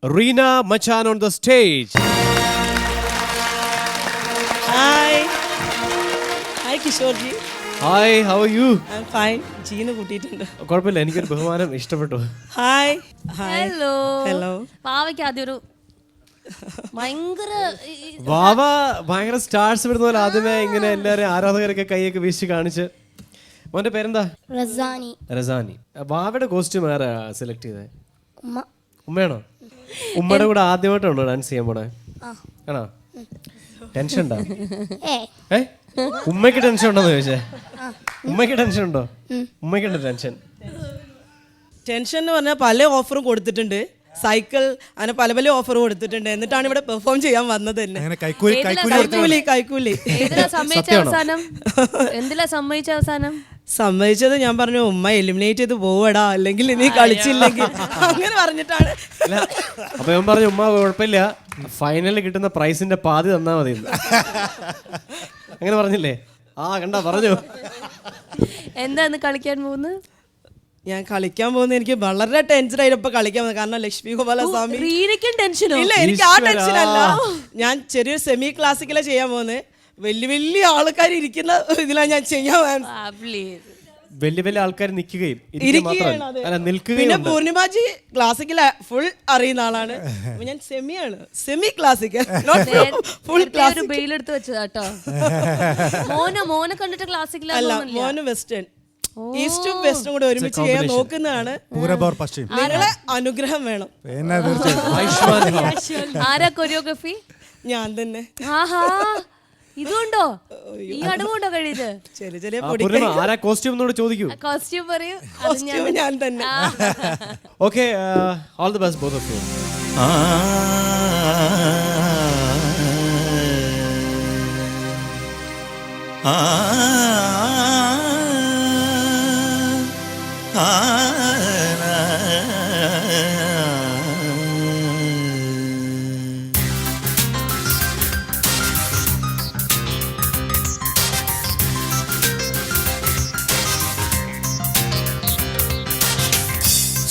Reena Machan on the stage. Hi. Hi Kishore ji. Hi, how are you? I'm fine. ജീന്ന് കൂട്ടിയിട്ടുണ്ട്. കുഴപ്പമില്ല, എനിക്കൊരു ബഹുമാനം ഇഷ്ടപ്പെട്ടു. Hi. Hi. Hello. Hello. പാവയ്ക്ക് ആദ്യം ഒരു ഭയങ്കര സ്റ്റാർസ് വിടുന്ന പോലെ ആദ്യമേ ഇങ്ങനെ എല്ലാവരും ആരാധകരൊക്കെ കൈയൊക്കെ വീശി കാണിച്ച്. മോന്റെ പേരെന്താ? റസാനി. വാവയുടെ കോസ്റ്റ്യൂം ആരാ സെലക്ട് ചെയ്തേ? ഉമ്മയാണോ? ഉമ്മയുടെ കൂടെ ആദ്യമായിട്ടാണോ ഡാൻസ് ചെയ്യാൻ പോണേ? ആണോ? ടെൻഷൻ ഉണ്ടോ? ഉമ്മയ്ക്ക് ടെൻഷൻ ഉണ്ടോന്ന് ചോദിച്ചേ. ഉമ്മയ്ക്ക് ടെൻഷൻ ഉണ്ടോ? ഉമ്മയ്ക്കുണ്ട് ടെൻഷൻ. ടെൻഷൻ എന്ന് പറഞ്ഞാൽ പല ഓഫറും കൊടുത്തിട്ടുണ്ട്. സൈക്കിൾ അങ്ങനെ പല പല ഓഫർ കൊടുത്തിട്ടുണ്ട്. എന്നിട്ടാണ് ഇവിടെ പെർഫോം ചെയ്യാൻ വന്നത് തന്നെ. കൈക്കൂലി സമ്മതിച്ചത് ഞാൻ പറഞ്ഞു ഉമ്മ എലിമിനേറ്റ് ചെയ്ത് പോവടാ, അല്ലെങ്കിൽ നീ കളിച്ചില്ലെങ്കിൽ അങ്ങനെ പറഞ്ഞിട്ടാണ്. അപ്പൊ ഞാൻ പറഞ്ഞു ഉമ്മ കുഴപ്പമില്ല, ഫൈനലിൽ കിട്ടുന്ന പ്രൈസിന്റെ പാതി തന്നാ മതി. അങ്ങനെ പറഞ്ഞില്ലേ? കണ്ടാ പറഞ്ഞു. എന്താന്ന് കളിക്കാൻ പോകുന്നത്? ഞാൻ കളിക്കാൻ പോകുന്നത് എനിക്ക് വളരെ ടെൻഷനായിട്ട് കളിക്കാൻ പോകുന്നത്. കാരണം ലക്ഷ്മി ഗോപാലസ്വാമി ഇല്ല, എനിക്ക് ആ ടെൻഷൻ അല്ല. ഞാൻ ചെറിയൊരു സെമി ക്ലാസിക്കലാണ് ചെയ്യാൻ പോകുന്നത്. വലിയ ആൾക്കാർ ഇരിക്കുന്ന ഇതിലാണ് ഞാൻ ചെയ്യാൻ. വലിയ ആൾക്കാർ നിൽക്കുകയും പിന്നെ പൂർണിമാജി ക്ലാസിക്കൽ ഫുൾ അറിയുന്ന ആളാണ്. ഞാൻ സെമിയാണ്, സെമി ക്ലാസിക്കൽ, ഫുൾ ക്ലാസിക്കൽ. ബെയിലെടുത്ത് വെച്ചതാട്ടോ. മോനെ കണ്ടിട്ട് ക്ലാസിക്കൽ അല്ല, മോന് വെസ്റ്റേൺ. ഈസ്റ്റും വെസ്റ്റും കൂടെ ഒരുമിച്ച് ചെയ്യാൻ നോക്കുന്നതാണ്. നിങ്ങളെ അനുഗ്രഹം വേണം. ആരാ കൊറിയോഗ്രഫി? ഞാൻ തന്നെ. ഇതുണ്ടോ? ഈ അടവുണ്ടോ കഴിയത്? ആരാ കോസ്റ്റ്യൂം എന്നോട് ചോദിക്കൂ. കോസ്റ്റ്യൂം പറയൂ. ഞാൻ തന്നെ. Okay, all the best both of you.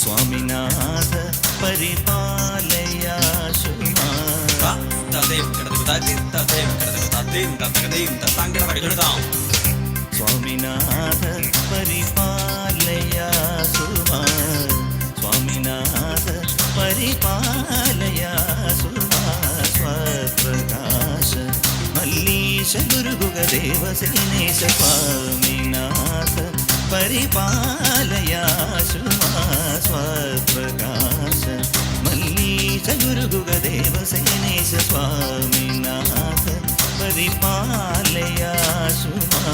സ്വാമിനാഥ പരിപാലയാ സ്വാമിനാഥ പരിപാലയാ സുമാ, സ്വാമിനാഥ പരിപാലയാ സുമാ, സ്വപ്രകാശ മല്ലീശ ഗുരുഗുഗദേവ സേനേശ, സ്വാമിനാഥ പരിപാലയാ സുമാ, സ്വപ്രകാശ മല്ലീശ ഗുരുഗുഗദേവ സേനേശ, സ്വാമിനാഥ പരിപാലയാ സുമാ.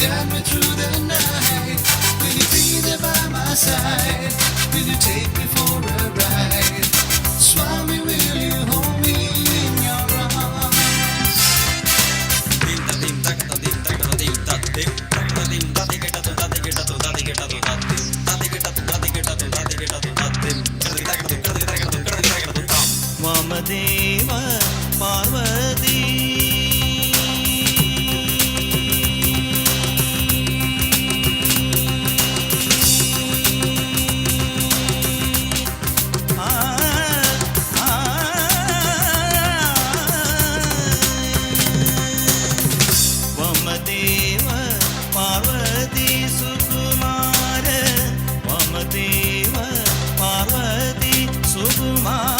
Guide me through the night. Will you be there by my side? Will you take me for a ride? Swami, will you hold me in your arms? Vamadeva Parvati Parvati Sukumara, Vamadeva Parvati Sukumara.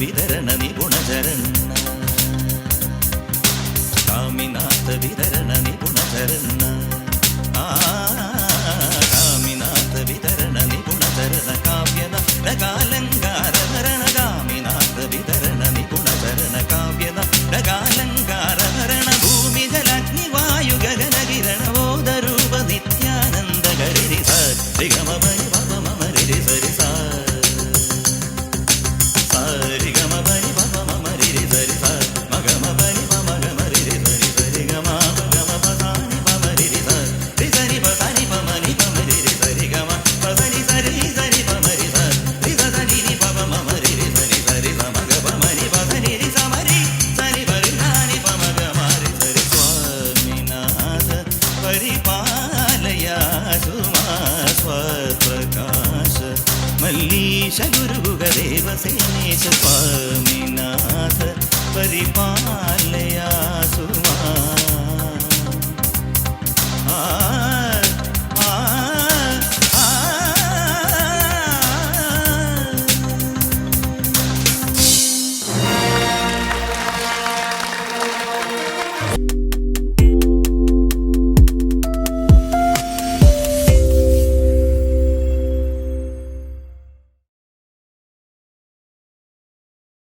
വിതരണ നിപുണചരണ കാമിനാഥ വിതരണ നിപുണചരണ കാമിനാഥ വിതരണ നിപുണചരണ കാവ്യനകാലങ്കാരഹരണ കാമിനാഥ വിതരണ നിപുണചരണ കാവ്യനകാലങ്കാരഹരണ ഭൂമി ജലഗ്നി വായു ഗഗനകിരണ ബോധരൂപ നിത്യാനന്ദ ഗരിരി സരിഗമ പരി പപ മമ രിരി സരി സരിഗമ പരി പപ മമ രിരി സരി മഗമ പരി പമ ഗമ രിരി സരി സരിഗമ പഗമ പസാനി പമ രിരി സരി സരി പസാനി പമ നി പമ രിരി സരിഗമ പസനി സരി സരി പമ രി സരി സരി നി പമ മമ രിരി സരി സരി സമഗ പമ നി പസനി രി സമരി സരി പരി നാനി പമ ഗമ രി സരി സ്വാമിനാഥ പരിപാലയാസു മാ സ്വപ്രകാശ മല്ലീശ ഗുരുഗുഗദേവസേനേശ സ്വാമിനാഥ പരിപാലയാസു